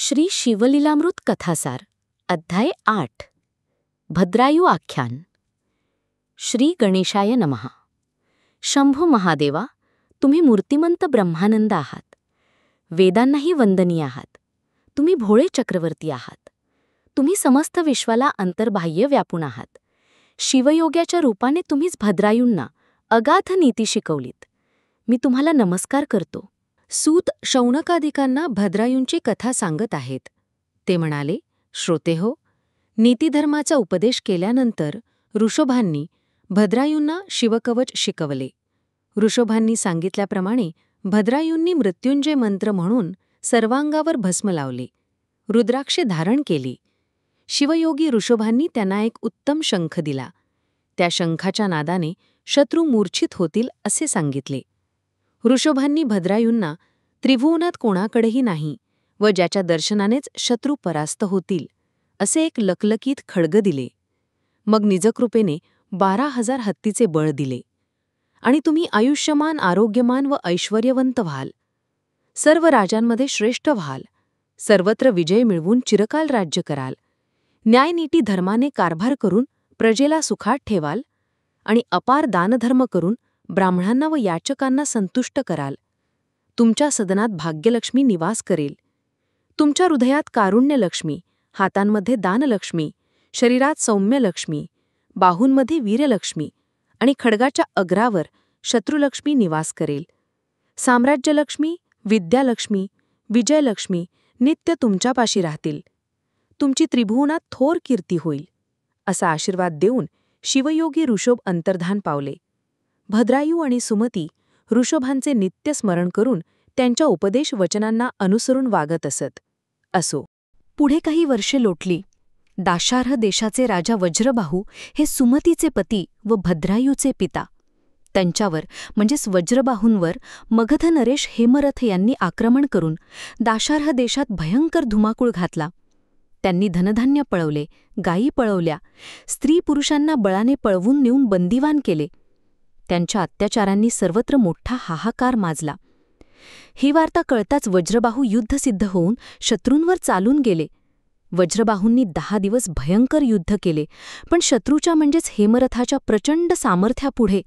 श्री शिवलीलामृत कथासार अध्याय 8 भद्रायू आख्यान. श्री गणेशाय नमः. शंभो महादेवा, तुम्ही मूर्तिमंत ब्रह्मानंद आहात. वेदांनाही वंदनीय आहात. तुम्ही भोळे चक्रवर्ती आहात. तुम्ही समस्त विश्वाला अंतर्बाह्य व्यापून आहात. शिवयोग्याच्या रूपाने तुम्हीच भद्रायूंना अगाध नीती शिकवलीत. मी तुम्हाला नमस्कार करतो. सूत शौनकादिकांना भद्रायूंची कथा सांगत आहेत. ते म्हणाले, श्रोतेहो, नीतिधर्माचा उपदेश केल्यानंतर ऋषभांनी भद्रायूंना शिवकवच शिकवले. ऋषभांनी सांगितल्याप्रमाणे भद्रायूंनी मृत्युंजय मंत्र म्हणून सर्वांगावर भस्म लावले. रुद्राक्षे धारण केली. शिवयोगी ऋषभांनी त्यांना एक उत्तम शंख दिला. त्या शंखाच्या नादाने शत्रू मूर्छित होतील असे सांगितले. ऋषभांनी भद्रायूंना त्रिभुवनात कोणाकडेही नाही व ज्याच्या दर्शनानेच शत्रू परास्त होतील असे एक लकलकीत खड्ग दिले. मग निजकृपेने 12,000 हत्तीचे बळ दिले. आणि तुम्ही आयुष्यमान, आरोग्यमान व ऐश्वर्यवंत व्हाल. सर्व राजांमध्ये श्रेष्ठ व्हाल. सर्वत्र विजय मिळवून चिरकाल राज्य कराल. न्यायनीती धर्माने कारभार करून प्रजेला सुखात ठेवाल आणि अपार दानधर्म करून ब्राह्मणांना व याचकांना संतुष्ट कराल. तुमच्या सदनात भाग्यलक्ष्मी निवास करेल. तुमच्या हृदयात कारुण्यलक्ष्मी, हातांमध्ये दानलक्ष्मी, शरीरात सौम्यलक्ष्मी, बाहूंमध्ये वीरलक्ष्मी आणि खड्गाच्या अग्रावर शत्रुलक्ष्मी निवास करेल. साम्राज्यलक्ष्मी, विद्यालक्ष्मी, विजयलक्ष्मी नित्य तुमच्यापाशी राहतील. तुमची त्रिभुवनात थोर कीर्ती होईल. असा आशीर्वाद देऊन शिवयोगी ऋषभ अंतर्धान पावले. भद्रायू आणि सुमती ऋषभांचे नित्य स्मरण करून त्यांच्या उपदेश वचनांना अनुसरून वागत असत. असो, पुढे काही वर्षे लोटली. दाशार्ह देशाचे राजा वज्रबाहू हे सुमतीचे पती व भद्रायूचे पिता. त्यांच्यावर म्हणजेच वज्रबाहूंवर मगध नरेश हेमरथ यांनी आक्रमण करून दाशार्ह देशात भयंकर धुमाकूळ घातला. त्यांनी धनधान्य पळवले, गायी पळवल्या, स्त्री पुरुषांना बळाने पळवून नेऊन बंदिवान केले. त्यांच्या अत्याचारांनी सर्वत्र मोठा हाहाकार माजला. ही वार्ता कळताच वज्रबाहू युद्धसिद्ध होऊन शत्रूंवर चालून गेले. वज्रबाहूंनी 10 दिवस भयंकर युद्ध केले, पण शत्रूच्या म्हणजेच हेमरथाच्या प्रचंड सामर्थ्यापुढे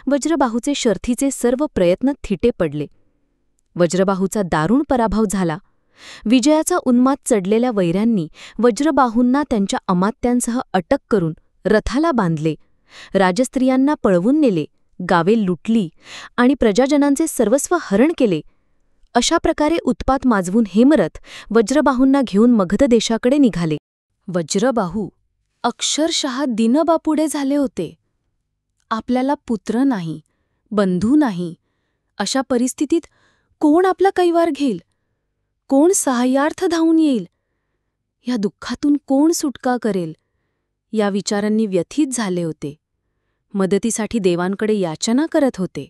वज्रबाहूचे शर्थीचे सर्व प्रयत्न थिटे पडले. वज्रबाहूचा दारुण पराभव झाला. विजयाचा उन्माद चढलेल्या वैऱ्यांनी वज्रबाहूंना त्यांच्या अमात्यांसह अटक करून रथाला बांधले. राजस्त्रियांना पळवून नेले, गावे लुटली आणि प्रजाजनांचे सर्वस्व हरण केले. अशा प्रकारे उत्पात माजवून हेमरथ वज्रबाहूंना घेऊन मगध देशाकडे निघाले. वज्रबाहू अक्षरशः दिनबापुडे झाले होते. आपल्याला पुत्र नाही, बंधू नाही. अशा परिस्थितीत कोण आपला कैवार घेईल? कोण सहाय्यार्थ धावून येईल? या दुःखातून कोण सुटका करेल? या विचारांनी व्यथित झाले होते. मदतीसाठी देवांकडे याचना करत होते.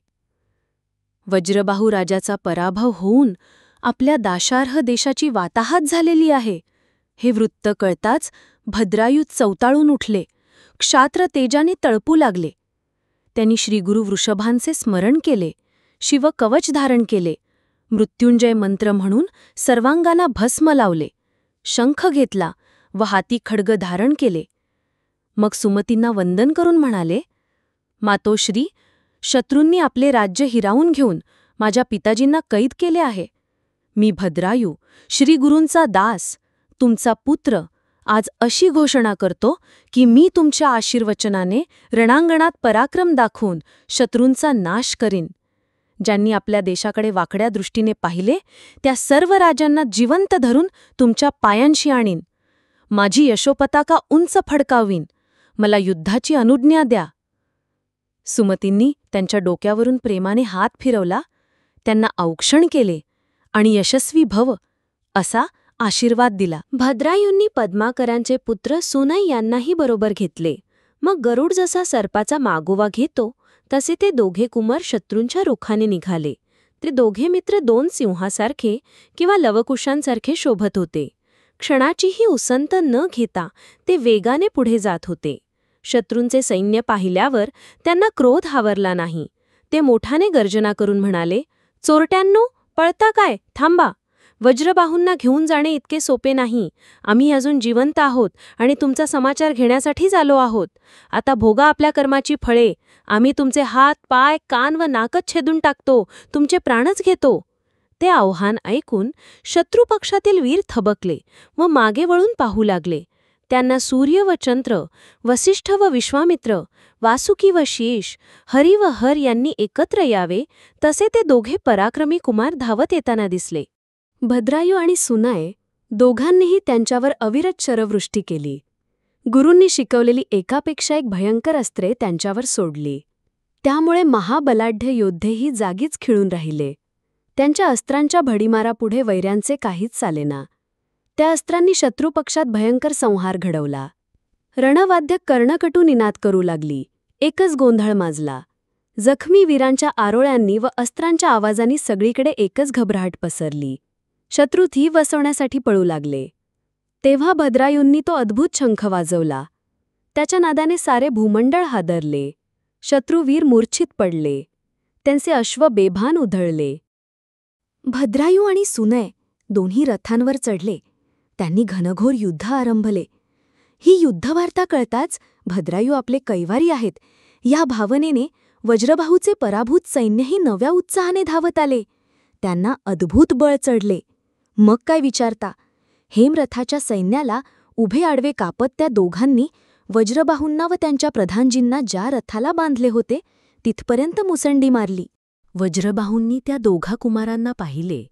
वज्रबाहू राजाचा पराभव होऊन आपल्या दाशार्ह देशाची वाताहत झालेली आहे हे वृत्त कळताच भद्रायू चवताळून उठले. क्षात्र तेजाने तळपू लागले. त्यांनी श्रीगुरु वृषभांचे स्मरण केले, शिवकवच धारण केले, मृत्युंजय मंत्र म्हणून सर्वांगांना भस्म लावले, शंख घेतला व हाती खड्ग धारण केले. मग सुमतींना वंदन करून म्हणाले, मातोश्री, शत्रूंनी आपले राज्य हिरावून घेऊन माझ्या पिताजींना कैद केले आहे. मी भद्रायू, श्रीगुरूंचा दास, तुमचा पुत्र, आज अशी घोषणा करतो की मी तुमच्या आशीर्वचनाने रणांगणात पराक्रम दाखवून शत्रूंचा नाश करीन. ज्यांनी आपल्या देशाकडे वाकड्या दृष्टीने पाहिले त्या सर्व राजांना जिवंत धरून तुमच्या पायांशी आणीन. माझी यशोपताका उंच फडकावीन. मला युद्धाची अनुज्ञा द्या. सुमतींनी त्यांच्या डोक्यावरून प्रेमाने हात फिरवला, त्यांना औक्षण केले आणि यशस्वी भव असा आशीर्वाद दिला. भद्रायूंनी पद्माकरांचे पुत्र सुनई यांनाही बरोबर घेतले. मग गरुड जसा सर्पाचा मागोवा घेतो तसे ते दोघे कुमार शत्रूंच्या रुखाने निघाले. ते दोघे मित्र 2 सिंहासारखे किंवा लवकुशांसारखे शोभत होते. क्षणाचीही उसंत न घेता ते वेगाने पुढे जात होते. शत्रूंचे सैन्य पाहिल्यावर त्यांना क्रोध हावरला नाही. ते मोठाने गर्जना करून म्हणाले, चोरट्यांनो, पळता काय? थांबा. वज्रबाहूंना घेऊन जाणे इतके सोपे नाही. आम्ही अजून जिवंत आहोत आणि तुमचा समाचार घेण्यासाठीच आलो आहोत. आता भोगा आपल्या कर्माची फळे. आम्ही तुमचे हात, पाय, कान व नाकच छेदून टाकतो, तुमचे प्राणच घेतो." ते आव्हान ऐकून शत्रुपक्षातील वीर थबकले व मागे वळून पाहू लागले. त्यांना सूर्य व चंद्र, वसिष्ठ व विश्वामित्र, वासुकी व शेष, हरी व हर यांनी एकत्र यावे तसे ते दोघे पराक्रमी कुमार धावत येताना दिसले. भद्रायू आणि सुनय दोघांनीही त्यांच्यावर अविरत शरवृष्टी केली. गुरूंनी शिकवलेली एकापेक्षा एक भयंकर अस्त्रे त्यांच्यावर सोडली. त्यामुळे महाबलाढ्य योद्धेही जागीच खिळून राहिले. त्यांच्या अस्त्रांच्या भडीमारापुढे वैऱ्यांचे काहीच चालेना. त्या अस्त्रांनी शत्रुपक्षात भयंकर संहार घडवला. रणवाद्य कर्णकटू निनाद करू लागली. एकच गोंधळ माजला. जखमी वीरांच्या आरोळ्यांनी व अस्त्रांच्या आवाजांनी सगळीकडे एकच घबराट पसरली. शत्रू थी वसवण्यासाठी पळू लागले. तेव्हा भद्रायूंनी तो अद्भुत शंख वाजवला. त्याच्या नादाने सारे भूमंडळ हादरले. शत्रुवीर मूर्छित पडले. त्यांचे अश्व बेभान उधळले. भद्रायू आणि सुनय दोन्ही रथांवर चढले. त्यांनी घनघोर युद्ध आरंभले. ही युद्धवार्ता कळताच भद्रायू आपले कैवारी आहेत या भावनेने वज्रबाहूचे पराभूत सैन्यही नव्या उत्साहाने धावत आले. त्यांना अद्भुत बळ चढले. मग काय विचारता, हेमरथाच्या सैन्याला उभे आडवे कापत त्या दोघांनी वज्रबाहूंना व त्यांच्या प्रधानजींना ज्या रथाला बांधले होते तिथपर्यंत मुसंडी मारली. वज्रबाहूंनी त्या दोघा कुमारांना पाहिले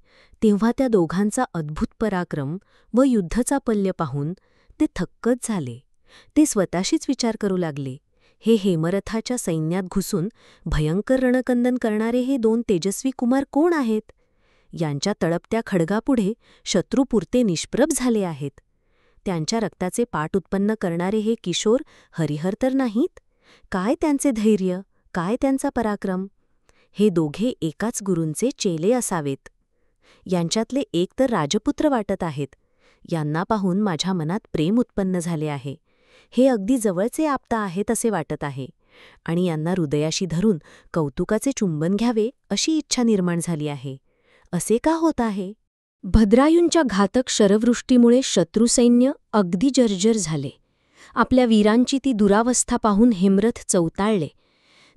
तेव्हा त्या दोघांचा अद्भुत पराक्रम व युद्धचापल्य पाहून ते थक्कच झाले. ते स्वतःशीच विचार करू लागले, हे हेमरथाच्या सैन्यात घुसून भयंकर रणकंदन करणारे हे दोन तेजस्वी कुमार कोण आहेत? यांच्या तळपत्या खड्गापुढे शत्रू पुरते निष्प्रभ झाले आहेत. त्यांच्या रक्ताचे पाट उत्पन्न करणारे हे किशोर हरिहर तर नाहीत? काय त्यांचे धैर्य, काय त्यांचा पराक्रम! हे दोघे एकाच गुरूंचे चेले असावेत. यांच्यातले एक तर राजपुत्र वाटत आहेत. यांना पाहून माझ्या मनात प्रेम उत्पन्न झाले आहे. हे अगदी जवळचे आप्ता आहेत असे वाटत आहे आणि यांना हृदयाशी धरून कौतुकाचे चुंबन घ्यावे अशी इच्छा निर्माण झाली आहे. असे का होत आहे? भद्रायूंच्या घातक शरवृष्टीमुळे शत्रुसैन्य अगदी जर्जर झाले. आपल्या वीरांची ती दुरावस्था पाहून हेमरथ चौताळले.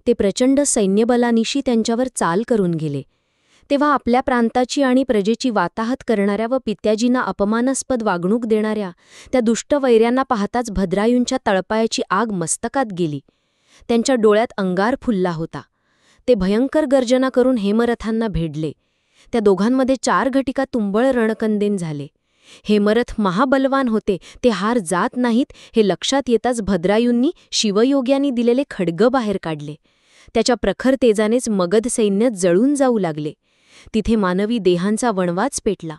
ते प्रचंड सैन्यबलानिशी त्यांच्यावर चाल करून गेले. तेव्हा आपल्या प्रांताची आणि प्रजेची वाताहत करणाऱ्या व पित्याजींना अपमानास्पद वागणूक देणाऱ्या त्या दुष्ट वैऱ्यांना पाहताच भद्रायूंच्या तळपायाची आग मस्तकात गेली. त्यांच्या डोळ्यात अंगार फुलला होता. ते भयंकर गर्जना करून हेमरथांना भेडले. त्या दोघांमध्ये 4 घटिका तुंबळ रणकंदेन झाले. हेमरथ महाबलवान होते, ते हार जात नाहीत हे लक्षात येताच भद्रायूंनी शिवयोग्यांनी दिलेले खड्ग बाहेर काढले. त्याच्या प्रखर तेजानेच मगध सैन्य जळून जाऊ लागले. तिथे मानवी देहांचा वणवाच पेटला.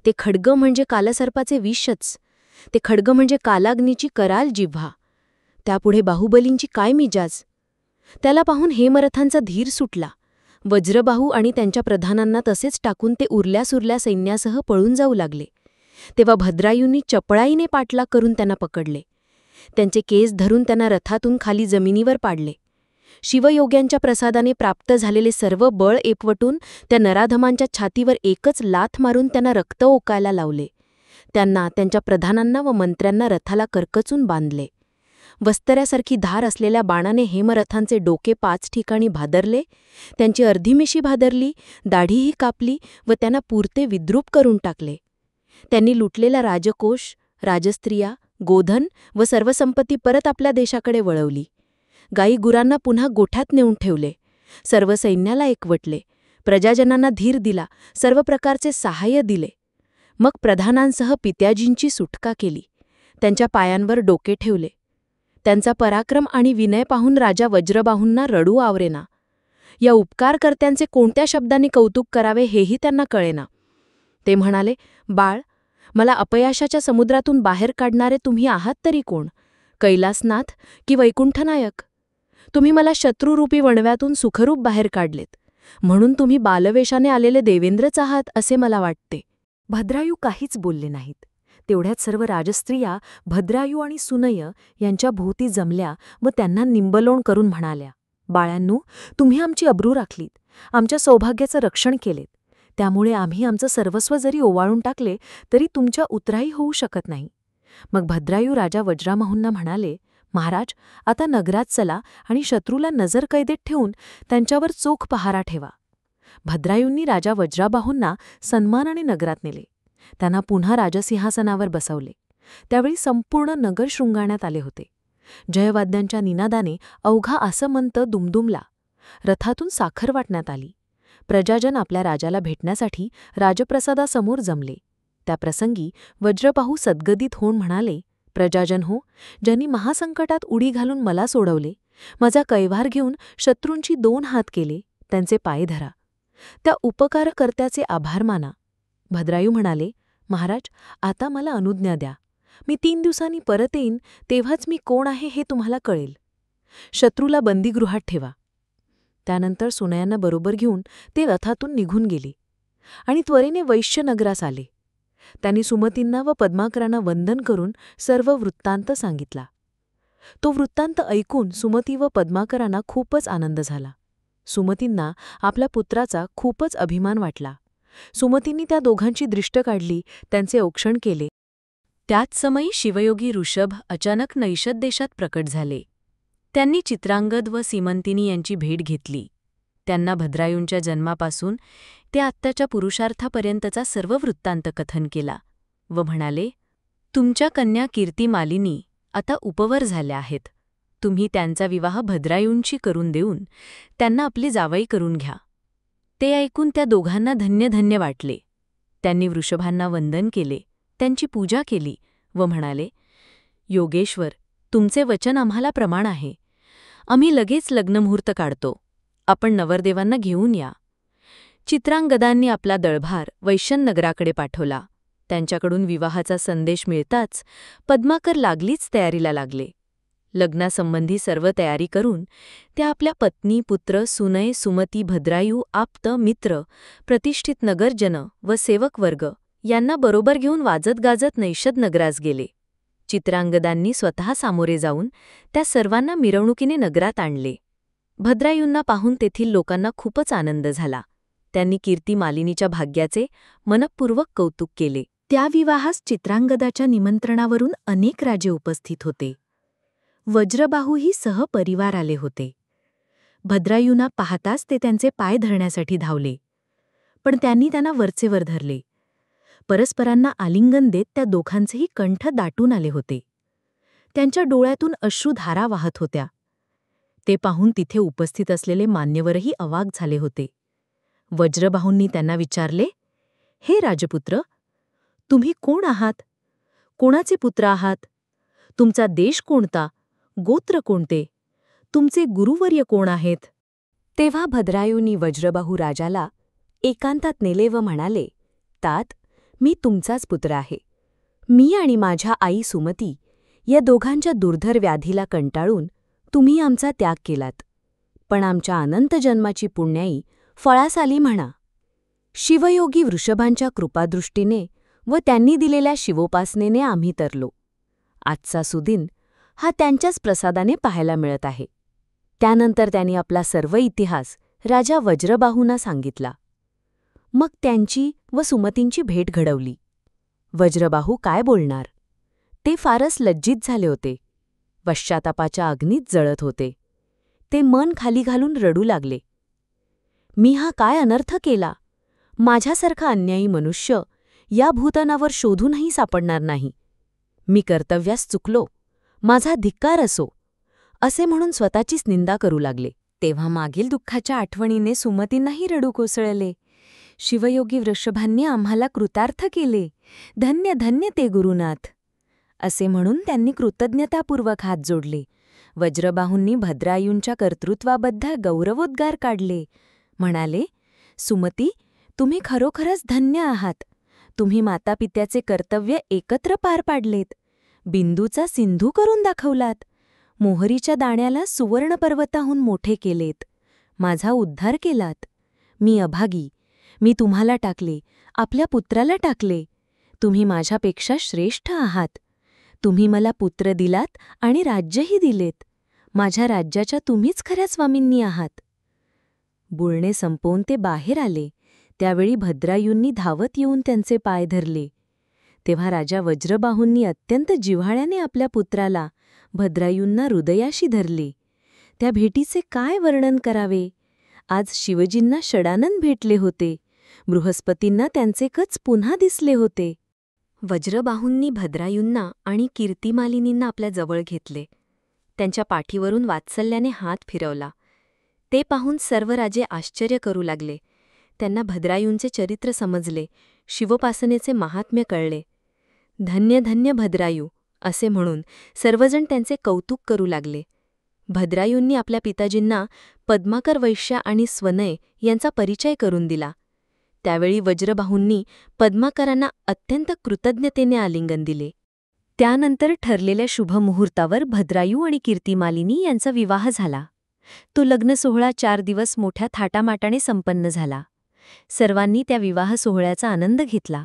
ते खड्ग म्हणजे कालसर्पाचे विषच. ते खड्ग म्हणजे कालाग्नीची कराल जिव्हा. त्यापुढे बाहुबलींची काय मिजाज! त्याला पाहून हेमरथांचा धीर सुटला. वज्रबाहू आणि त्यांच्या प्रधानांना तसेच टाकून ते उरल्यासुरल्या सैन्यासह पळून जाऊ लागले. तेव्हा भद्रायूंनी चपळाईने पाठलाग करून त्यांना पकडले. त्यांचे केस धरून त्यांना रथातून खाली जमिनीवर पाडले. शिवयोग्यांच्या प्रसादाने प्राप्त झालेले सर्व बळ एकवटून त्या नराधमांच्या छातीवर एकच लाथ मारून त्यांना रक्त ओकायला लावले. त्यांना, त्यांच्या प्रधानांना व मंत्र्यांना रथाला करकचून बांधले. वस्तऱ्यासारखी धार असलेल्या बाणाने हेमरथांचे डोके 5 ठिकाणी भादरले. त्यांची अर्धीमिशी भादरली, दाढीही कापली व त्यांना पुरते विद्रूप करून टाकले. त्यांनी लुटलेला राजकोष, राजस्त्रिया, गोधन व सर्व संपत्ती परत आपल्या देशाकडे वळवली. गायी गुरांना पुन्हा गोठ्यात नेऊन ठेवले. सर्व सैन्याला एकवटले. प्रजाजनांना धीर दिला. सर्व प्रकारचे सहाय्य दिले. मग प्रधानांसह पित्याजींची सुटका केली. त्यांच्या पायांवर डोके ठेवले. त्यांचा पराक्रम आणि विनय पाहून राजा वज्रबाहूंना रडू आवरेना. या उपकारकर्त्यांचे कोणत्या शब्दांनी कौतुक करावे हेही त्यांना कळेना. ते म्हणाले, बाळ, मला अपयशाच्या समुद्रातून बाहेर काढणारे तुम्ही आहात तरी कोण? कैलासनाथ की वैकुंठनायक? तुम्ही मला शत्रुरूपी वणव्यातून सुखरूप बाहेर काढलेत, म्हणून तुम्ही बालवेशाने आलेले देवेंद्रच आहात असे मला वाटते. भद्रायू काहीच बोलले नाहीत. तेवढ्यात सर्व राजस्त्रिया भद्रायू आणि सुनय यांच्या भोवती जमल्या व त्यांना निंबलोण करून म्हणाल्या, बाळांनो, तुम्ही आमची अब्रू राखलीत, आमच्या सौभाग्याचं रक्षण केलेत. त्यामुळे आम्ही आमचं सर्वस्व जरी ओवाळून टाकले तरी तुमच्या उतराई होऊ शकत नाही. मग भद्रायू राजा वज्राबाहूंना म्हणाले, महाराज, आता नगरात चला आणि शत्रूला नजरकैदेत ठेवून त्यांच्यावर चोख पहारा ठेवा. भद्रायूंनी राजा वज्राबाहूंना सन्मानाने नगरात नेले. त्यांना पुन्हा राजसिंहासनावर बसवले. त्यावेळी संपूर्ण नगर शृंगारण्यात आले होते. जयवाद्यांच्या निनादाने अवघा आसमंत दुमदुमला. रथातून साखर वाटण्यात आली. प्रजाजन आपल्या राजाला भेटण्यासाठी राजप्रसादासमोर जमले. त्या प्रसंगी वज्रबाहू सद्गदित होऊन म्हणाले, प्रजाजन हो, ज्यांनी महासंकटात उडी घालून मला सोडवले, माझा कैवार घेऊन शत्रूंची 2 हात केले, त्यांचे पाय धरा. त्या उपकारकर्त्याचे आभार माना. भद्रायू म्हणाले, महाराज, आता मला अनुज्ञा द्या. मी 3 दिवसांनी परत येईन, तेव्हाच मी कोण आहे हे तुम्हाला कळेल. शत्रूला बंदीगृहात ठेवा. त्यानंतर सुनयांना बरोबर घेऊन ते रथातून निघून गेले आणि त्वरेने वैश्यनगरास आले. त्यांनी सुमतींना व पद्माकरांना वंदन करून सर्व वृत्तांत सांगितला. तो वृत्तांत ऐकून सुमती व पद्माकरांना खूपच आनंद झाला. सुमतींना आपल्या पुत्राचा खूपच अभिमान वाटला. सुमतींनी त्या दोघांची दृष्ट काढली, त्यांचे औक्षण केले. त्याच समयी शिवयोगी ऋषभ अचानक नैषद देशात प्रकट झाले. त्यांनी चित्रांगद व सीमंतिनी यांची भेट घेतली. त्यांना भद्रायूंच्या जन्मापासून ते आत्ताच्या पुरुषार्थापर्यंतचा सर्व वृत्तांत कथन केला व म्हणाले, तुमच्या कन्या कीर्ती मालिनी आता उपवर झाल्या आहेत. तुम्ही त्यांचा विवाह भद्रायूंशी करून देऊन त्यांना आपली जावई करून घ्या. ते ऐकून त्या दोघांना धन्य धन्य वाटले. त्यांनी वृषभांना वंदन केले, त्यांची पूजा केली व म्हणाले, योगेश्वर, तुमचे वचन आम्हाला प्रमाण आहे. आम्ही लगेच लग्नमुहूर्त काढतो. आपण नवरदेवांना घेऊन या. चित्रांगदांनी आपला दळभार वैश्यनगराकडे पाठवला. त्यांच्याकडून विवाहाचा संदेश मिळताच पद्माकर लागलीच तयारीला लागले. लग्नासंबंधी सर्व तयारी करून त्या आपल्या पत्नी, पुत्र, सुनय, सुमती, भद्रायू, आप्त, मित्र, प्रतिष्ठित नगरजन व सेवकवर्ग यांना बरोबर घेऊन वाजत गाजत नैषद नगरास गेले. चित्रांगदांनी स्वतः सामोरे जाऊन त्या सर्वांना मिरवणुकीने नगरात आणले. भद्रायूंना पाहून तेथील लोकांना खूपच आनंद झाला. त्यांनी कीर्ती मालिनीच्या भाग्याचे मनःपूर्वक कौतुक केले. त्या विवाहास चित्रांगदाच्या निमंत्रणावरून अनेक राजे उपस्थित होते. वज्रबाहूही सहपरिवार आले होते. भद्रायूंना पाहताच ते त्यांचे पाय धरण्यासाठी धावले, पण त्यांनी त्यांना वरचेवर धरले. परस्परांना आलिंगन देत त्या दोघांचेही कंठ दाटून आले होते. त्यांच्या डोळ्यातून अश्रुधारा वाहत होत्या. ते पाहून तिथे उपस्थित असलेले मान्यवरही अवाक झाले होते. वज्रबाहूंनी त्यांना विचारले, हे राजपुत्र, तुम्ही कोण आहात? कोणाचे पुत्र आहात? तुमचा देश कोणता? गोत्र कोणते? तुमचे गुरुवर्य कोण आहेत? तेव्हा भद्रायूंनी वज्रबाहू राजाला एकांतात नेले व म्हणाले, तात, मी तुमचाच पुत्र आहे. मी आणि माझ्या आई सुमती या दोघांच्या दुर्धर व्याधीला कंटाळून तुम्ही आमचा त्याग केलात, पण आमच्या अनंत जन्माची पुण्याई फळास आली म्हणा. शिवयोगी वृषभांच्या कृपादृष्टीने व त्यांनी दिलेल्या शिवोपासनेने आम्ही तरलो. आजचा सुदिन हा त्यांच्याच प्रसादाने पाहायला मिळत आहे. त्यानंतर त्यांनी आपला सर्व इतिहास राजा वज्रबाहूंना सांगितला. मग त्यांची व सुमतींची भेट घडवली. वज्रबाहू काय बोलणार? ते फारच लज्जित झाले होते. पश्चातापाच्या अग्नीत जळत होते. ते मन खाली घालून रडू लागले. मी हा काय अनर्थ केला? माझ्यासारखा अन्यायी मनुष्य या भूतनावर शोधूनही सापडणार नाही. मी कर्तव्यास चुकलो, माझा धिक्कार असो, असे म्हणून स्वतःचीच निंदा करू लागले. तेव्हा मागील दुःखाच्या आठवणीने सुमतींनाही रडू कोसळले. शिवयोगी वृषभांनी आम्हाला कृतार्थ केले, धन्य धन्य ते गुरुनाथ, असे म्हणून त्यांनी कृतज्ञतापूर्वक हात जोडले. वज्रबाहूंनी भद्रायूंच्या कर्तृत्वाबद्दल गौरवोद्गार काढले. म्हणाले, सुमती, तुम्ही खरोखरच धन्य आहात. तुम्ही मातापित्याचे कर्तव्य एकत्र पार पाडलेत. बिंदूचा सिंधू करून दाखवलात. मोहरीच्या दाण्याला सुवर्णपर्वताहून मोठे केलेत. माझा उद्धार केलात. मी अभागी. मी तुम्हाला टाकले, आपल्या पुत्राला टाकले. तुम्ही माझ्यापेक्षा श्रेष्ठ आहात. तुम्ही मला पुत्र दिलात आणि राज्यही दिलेत. माझ्या राज्याच्या तुम्हीच खऱ्या स्वामींनी आहात. बोलणे संपवून ते बाहेर आले. त्यावेळी भद्रायूंनी धावत येऊन त्यांचे पाय धरले. तेव्हा राजा वज्रबाहूंनी अत्यंत जिव्हाळ्याने आपल्या पुत्राला भद्रायूंना हृदयाशी धरले. त्या भेटीचे काय वर्णन करावे. आज शिवजींना षडानन भेटले होते. बृहस्पतींना त्यांचे कच पुन्हा दिसले होते. वज्रबाहूंनी भद्रायूंना आणि कीर्तिमालिनींना आपल्या जवळ घेतले. त्यांच्या पाठीवरून वात्सल्याने हात फिरवला. ते पाहून सर्व राजे आश्चर्य करू लागले. त्यांना भद्रायूंचे चरित्र समजले. शिवोपासनेचे महात्म्य कळले. धन्य धन्य भद्रायू असे म्हणून सर्वजण त्यांचे कौतुक करू लागले. भद्रायूंनी आपल्या पिताजींना पद्माकर वैश्य आणि स्वनय यांचा परिचय करून दिला. त्यावेळी वज्रबाहूंनी पद्माकरांना अत्यंत कृतज्ञतेने आलिंगन दिले. त्यानंतर ठरलेल्या शुभमुहूर्तावर भद्रायू आणि कीर्तिमालिनी यांचा विवाह झाला. तो लग्नसोहळा 4 दिवस मोठ्या थाटामाटाने संपन्न झाला. सर्वांनी त्या विवाह सोहळ्याचा आनंद घेतला.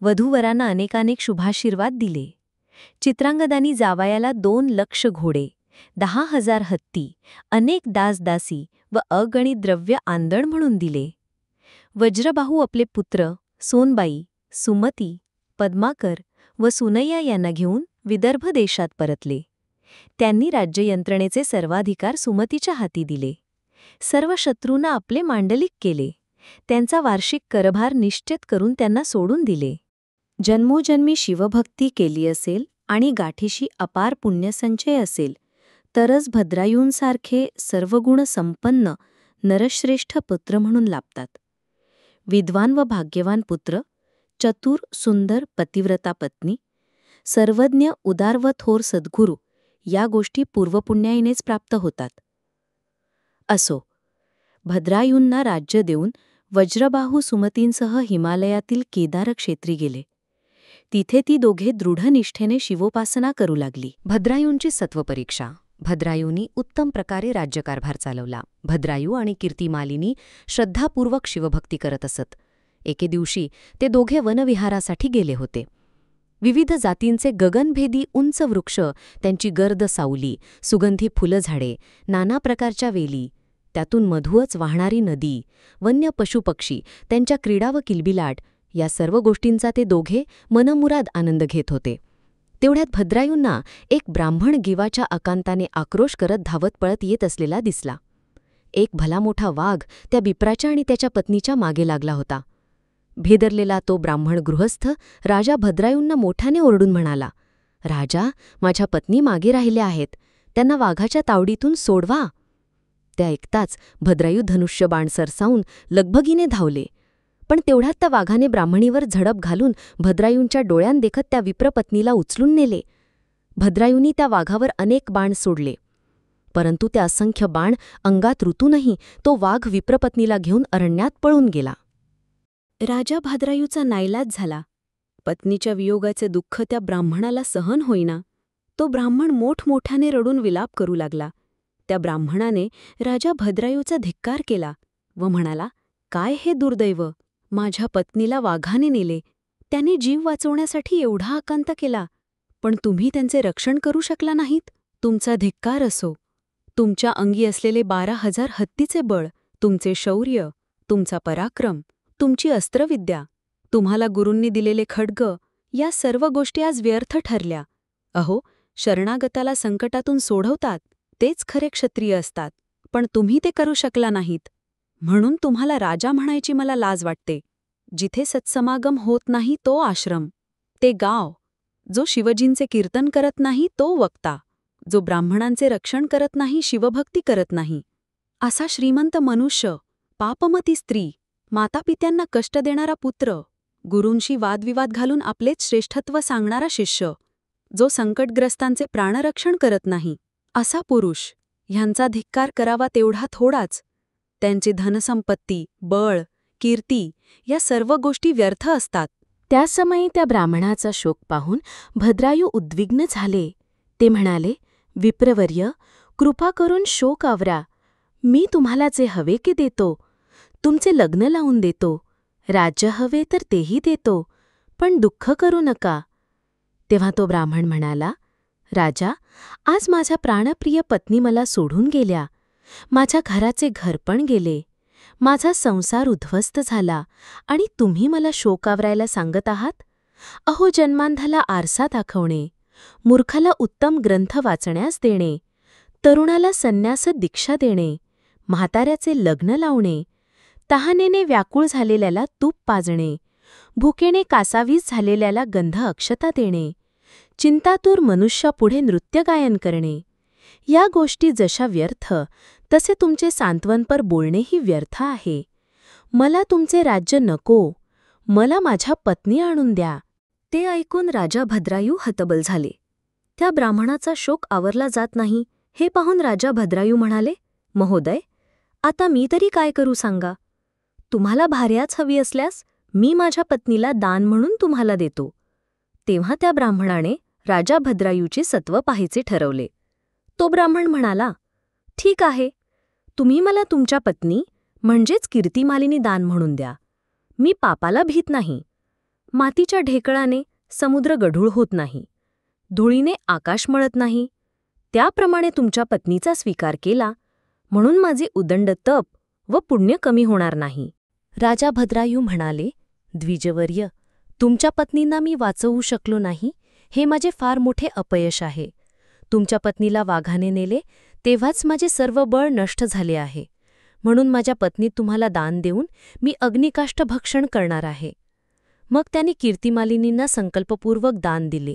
वधूवरांना अनेकानेक शुभाशीर्वाद दिले. चित्रांगदांनी जावयाला 2 लाख घोडे, 10,000 हत्ती, अनेक दासदासी व अगणित द्रव्य आंदण म्हणून दिले. वज्रबाहू आपले पुत्र सोनबाई, सुमती, पद्माकर व सुनैया यांना घेऊन विदर्भ देशात परतले. त्यांनी राज्ययंत्रणेचे सर्वाधिकार सुमतीच्या हाती दिले. सर्व शत्रूंना आपले मांडलिक केले. त्यांचा वार्षिक करभार निश्चित करून त्यांना सोडून दिले. जन्मोजन्मी शिवभक्ती केली असेल आणि गाठीशी अपार पुण्यसंचय असेल तरच भद्रायूंसारखे सर्वगुण संपन्न नरश्रेष्ठ पुत्र म्हणून लाभतात. विद्वान व भाग्यवान पुत्र, चतुर सुंदर पतिव्रता पत्नी, सर्वज्ञ उदार व थोर सद्गुरू या गोष्टी पूर्वपुण्याईनेच प्राप्त होतात. असो, भद्रायूंना राज्य देऊन वज्रबाहू सुमतींसह हिमालयातील केदार क्षेत्री गेले. तिथे ती दोघे दृढनिष्ठेने शिवोपासना करू लागली. भद्रायूंची सत्वपरीक्षा. भद्रायूंनी उत्तम प्रकारे राज्यकारभार चालवला. भद्रायू आणि कीर्तिमालिनी श्रद्धापूर्वक शिवभक्ती करत असत. एके दिवशी ते दोघे वनविहारासाठी गेले होते. विविध जातींचे गगनभेदी उंच वृक्ष, त्यांची गर्द सावली, सुगंधी फुलझाडे, नाना प्रकारच्या वेली, त्यातून मधुवच वाहणारी नदी, वन्य पशुपक्षी, त्यांच्या क्रीडा व किलबिलाट या सर्व गोष्टींचा ते दोघे मनमुराद आनंद घेत होते. तेवढ्यात भद्रायूंना एक ब्राह्मण गिवाच्या अकांताने आक्रोश करत धावत पळत येत असलेला दिसला. एक भला मोठा वाघ त्या बिप्राच्या आणि त्याच्या पत्नीच्या मागे लागला होता. भेदरलेला तो ब्राह्मण गृहस्थ राजा भद्रायूंना मोठ्याने ओरडून म्हणाला, "राजा, माझ्या पत्नी मागे राहिल्या आहेत. त्यांना वाघाच्या तावडीतून सोडवा." त्या ऐकताच भद्रायू धनुष्यबाण सरसावून लगबगीने धावले. पण तेवढ्यात त्या वाघाने ब्राह्मणीवर झडप घालून भद्रायूंच्या डोळ्यांदेखत त्या विप्रपत्नीला उचलून नेले. भद्रायूंनी त्या वाघावर अनेक बाण सोडले, परंतु त्या असंख्य बाण अंगात ऋतूनही तो वाघ विप्रपत्नीला घेऊन अरण्यात पळून गेला. राजा भद्रायूचा नाईलाज झाला. पत्नीच्या वियोगाचे दुःख त्या ब्राह्मणाला सहन होईना. तो ब्राह्मण मोठमोठ्याने रडून विलाप करू लागला. त्या ब्राह्मणाने राजा भद्रायूचा धिक्कार केला व म्हणाला, "काय हे दुर्दैव! माझ्या पत्नीला वाघाने नेले. त्याने जीव वाचवण्यासाठी एवढा आकांत केला, पण तुम्ही त्यांचे रक्षण करू शकला नाहीत. तुमचा धिक्कार असो. तुमच्या अंगी असलेले 12,000 हत्तीचे बळ, तुमचे शौर्य, तुमचा पराक्रम, तुमची अस्त्रविद्या, तुम्हाला गुरूंनी दिलेले खड्ग या सर्व गोष्टी आज व्यर्थ ठरल्या. अहो, शरणागताला संकटातून सोडवतात तेच खरे क्षत्रिय असतात, पण तुम्ही ते करू शकला नाहीत. म्हणून तुम्हाला राजा म्हणायची मला लाज वाटते. जिथे सत्समागम होत नाही तो आश्रम, ते गाव, जो शिवजींचे कीर्तन करत नाही तो वक्ता, जो ब्राह्मणांचे रक्षण करत नाही, शिवभक्ती करत नाही, असा श्रीमंत मनुष्य, पापमती स्त्री, मातापित्यांना कष्ट देणारा पुत्र, गुरूंशी वादविवाद घालून आपलेच श्रेष्ठत्व सांगणारा शिष्य, जो संकटग्रस्तांचे प्राणरक्षण करत नाही, असा पुरुष, ह्यांचा धिक्कार करावा तेवढा थोडाच. त्यांची धनसंपत्ती, बळ, कीर्ती या सर्व गोष्टी व्यर्थ असतात." त्या समयी त्या ब्राह्मणाचा शोक पाहून भद्रायू उद्विग्न झाले. ते म्हणाले, "विप्रवर्य, कृपा करून शोक आवरा. मी तुम्हाला जे हवे ते देतो. तुमचे लग्न लावून देतो. राज्य हवे तर तेही देतो, पण दुःख करू नका." तेव्हा तो ब्राह्मण म्हणाला, "राजा, आज माझ्या प्राणप्रिय पत्नी मला सोडून गेल्या. माझ्या घराचे घर पण गेले. माझा संसार उद्ध्वस्त झाला आणि तुम्ही मला शोक आवरायला सांगत आहात? अहो, जन्मांधाला आरसा दाखवणे, मूर्खाला उत्तम ग्रंथ वाचण्यास देणे, तरुणाला संन्यास दीक्षा देणे, म्हाताऱ्याचे लग्न लावणे, तहानेने व्याकुळ झालेल्याला तूप पाजणे, भुकेने कासावीस झालेल्याला गंध अक्षता देणे, चिंतातूर मनुष्यापुढे नृत्यगायन करणे, या गोष्टी जशा व्यर्थ तसे तुमचे सांत्वनपर बोलणेही व्यर्थ आहे. मला तुमचे राज्य नको, मला माझ्या पत्नी आणून द्या. ते ऐकून राजा भद्रायू हतबल झाले. त्या ब्राह्मणाचा शोक आवरला जात नाही हे पाहून राजा भद्रायू म्हणाले, महोदय, आता मी तरी काय करू सांगा. तुम्हाला भार्याच हवी असल्यास मी माझ्या पत्नीला दान म्हणून तुम्हाला देतो. तेव्हा त्या ब्राह्मणाने राजा भद्रायूचे सत्व पाहायचे ठरवले. तो ब्राह्मण म्हणाला, ठीक आहे, तुम्ही मला तुमच्या पत्नी म्हणजेच कीर्तिमालिनी दान म्हणून द्या. मी पापाला भीत नाही. मातीच्या ढेकळाने समुद्र गढूळ होत नाही, धुळीने आकाश मळत नाही. त्याप्रमाणे तुमच्या पत्नीचा स्वीकार केला म्हणून माझे उदंड तप व पुण्य कमी होणार नाही. राजा भद्रायू म्हणाले, द्विजवर्य, तुमच्या पत्नींना मी वाचवू शकलो नाही हे माझे फार मोठे अपयश आहे. तुमच्या पत्नीला वाघाने नेले तेव्हाच माझे सर्व बळ नष्ट झाले आहे. म्हणून माझ्या पत्नी तुम्हाला दान देऊन मी अग्निकाष्ठ भक्षण करणार आहे. मग त्यांनी कीर्तिमालिनींना संकल्पपूर्वक दान दिले.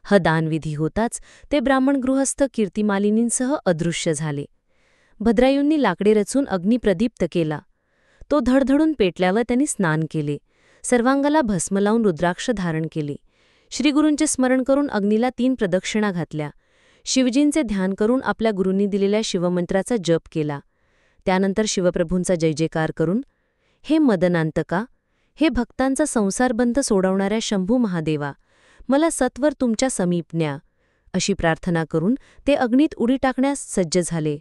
हा दानविधी होताच ते ब्राह्मण गृहस्थ कीर्तिमालिनींसह अदृश्य झाले. भद्रायूंनी लाकडे रचून अग्नी प्रदीप्त केला. तो धडधडून पेटल्यावर त्यांनी स्नान केले. सर्वांगाला भस्म लावून रुद्राक्ष धारण केले. श्रीगुरूंचे स्मरण करून अग्नीला 3 प्रदक्षिणा घातल्या. शिवजींचे ध्यान करून आपल्या गुरूंनी दिलेल्या शिवमंत्राचा जप केला. त्यानंतर शिवप्रभूंचा जयजयकार करून, हे मदनांतका, हे भक्तांचा संसारबंध सोडवणाऱ्या शंभू महादेवा, मला सत्वर तुमच्या समीप न्या, अशी प्रार्थना करून ते अग्नीत उडी टाकण्यास सज्ज झाले.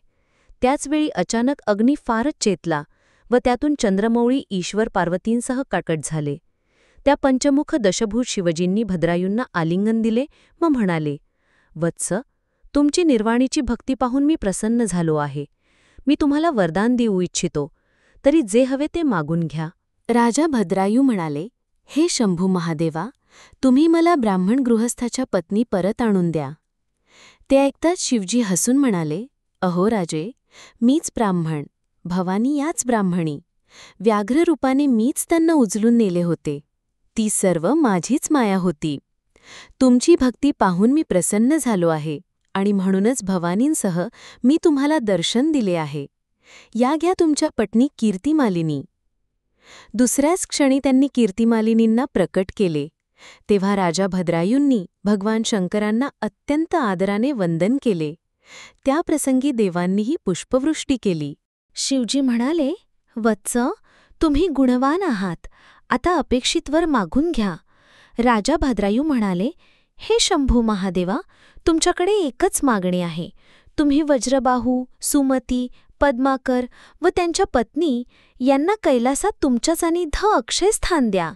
त्याचवेळी अचानक अग्नी फारच चेतला व त्यातून चंद्रमौळी ईश्वर पार्वतींसह काकट झाले. त्या पंचमुख दशभूत शिवजींनी भद्रायूंना आलिंगन दिले व म्हणाले, वत्स, तुमची निर्वाणीची भक्ती पाहून मी प्रसन्न झालो आहे. मी तुम्हाला वरदान देऊ इच्छितो, तरी जे हवे ते मागून घ्या. राजा भद्रायू म्हणाले, हे शंभू महादेवा, तुम्ही मला ब्राह्मण गृहस्थाच्या पत्नी परत आणून द्या. ते ऐकताच शिवजी हसून म्हणाले, अहो राजे, मीच ब्राह्मण, भवानी याच ब्राह्मणी. व्याघ्र रूपाने मीच त्यांना उचलून नेले होते. ती सर्व माझीच माया होती. तुमची भक्ती पाहून मी प्रसन्न झालो आहे आणि म्हणूनच भवानींसह मी तुम्हाला दर्शन दिले आहे. या घ्या तुमच्या पत्नी कीर्तिमालिनी. दुसऱ्याच क्षणी त्यांनी कीर्तिमालिनींना प्रकट केले. तेव्हा राजा भद्रायूंनी भगवान शंकरांना अत्यंत आदराने वंदन केले. त्या प्रसंगी देवांनीही पुष्पवृष्टी केली. शिवजी म्हणाले, वत्स, तुम्ही गुणवान आहात. आता अपेक्षित वर मागून घ्या. राजा भद्रायू म्हणाले, हे शंभू महादेवा, तुमच्याकडे एकच मागणी आहे. तुम्ही वज्रबाहू, सुमती, पद्माकर व त्यांच्या पत्नी यांना कैलासात तुमच्या सानिध्य अक्षय स्थान द्या.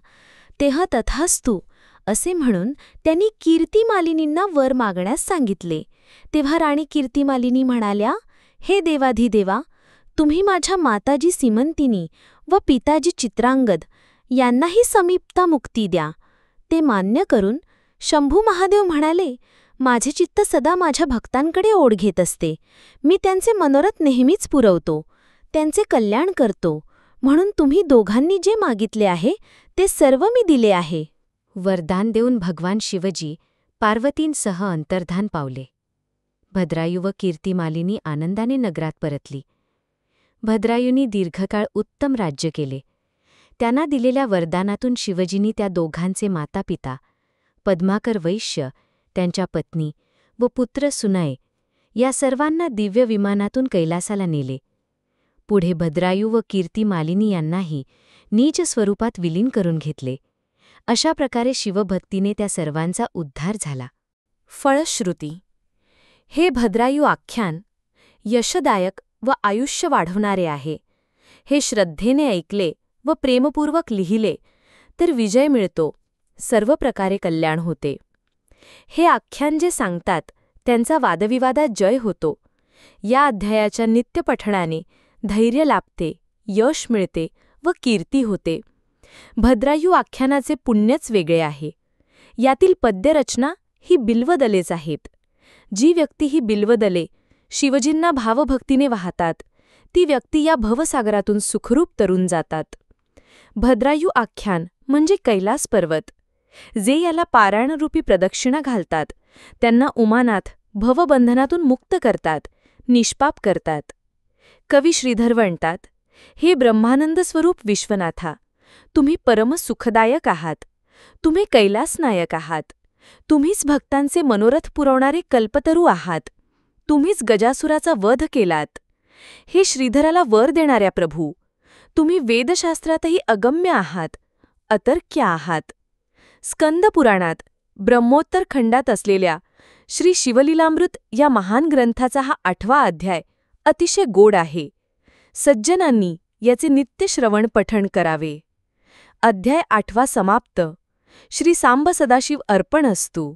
तेव्हा तथास्तु असे म्हणून त्यांनी कीर्तिमालिनींना वर मागण्यास सांगितले. तेव्हा राणी कीर्तिमालिनी म्हणाल्या, हे देवाधिदेवा, तुम्ही माझ्या माताजी सीमंतिनी व पिताजी चित्रांगद यांनाही समीपता मुक्ती द्या. ते मान्य करून शंभू महादेव म्हणाले, माझे चित्त सदा माझ्या भक्तांकडे ओढ घेत असते. मी त्यांचे मनोरथ नेहमीच पुरवतो, त्यांचे कल्याण करतो. म्हणून तुम्ही दोघांनी जे मागितले आहे ते सर्व मी दिले आहे. वरदान देऊन भगवान शिवजी पार्वतींसह अंतर्धान पावले. भद्रायू व कीर्तिमालिनी आनंदाने नगरात परतली. भद्रायूंनी दीर्घकाळ उत्तम राज्य केले. त्यांना दिलेल्या वरदानातून शिवजींनी त्या दोघांचे मातापिता, पद्माकर वैश्य, त्यांच्या पत्नी व पुत्र सुनय या सर्वांना दिव्य विमानातून कैलासाला नेले. पुढे भद्रायू व कीर्तिमालिनी यांनाही नीच स्वरूपात विलीन करून घेतले. अशा प्रकारे शिवभक्तीने त्या सर्वांचा उद्धार झाला. फळश्रुती. हे भद्रायू आख्यान यशदायक व आयुष्य वाढवणारे आहे. हे श्रद्धेने ऐकले व प्रेमपूर्वक लिहिले तर विजय मिळतो, सर्व प्रकारे कल्याण होते. हे आख्यान जे सांगतात त्यांचा वादविवादात जय होतो. या अध्यायाच्या नित्यपठणाने धैर्य लाभते, यश मिळते व कीर्ती होते. भद्रायू आख्यानाचे पुण्यच वेगळे आहे. यातील पद्यरचना ही बिल्वदलेच आहेत. जी व्यक्ती ही बिल्वदले शिवजींना भावभक्तीने वाहतात, ती व्यक्ती या भवसागरातून सुखरूप तरून जातात. भद्रायू आख्यान म्हणजे कैलास पर्वत. जे याला पारायणरूपी प्रदक्षिणा घालतात, त्यांना उमानाथ भवबंधनातून मुक्त करतात, निष्पाप करतात. कवी श्रीधर म्हणतात, हे ब्रह्मानंद स्वरूप विश्वनाथा, तुम्ही परमसुखदायक आहात. तुम्ही कैलासनायक आहात. तुम्हीच भक्तांचे मनोरथ पुरवणारे कल्पतरू आहात. तुम्हीच गजासुराचा वध केलात. हे श्रीधराला वर देणाऱ्या प्रभू, तुम्ही वेदशास्त्रातही अगम्य आहात, अतर्क्य आहात. स्कंदपुराणात ब्रह्मोत्तर खंडात असलेल्या श्री शिवलीलामृत या महान ग्रंथाचा हा 8वा अध्याय अतिशय गोड आहे. सज्जनांनी याचे नित्य श्रवण पठण करावे. अध्याय 8वा समाप्त. श्री सांब सदाशिव अर्पणस्तु.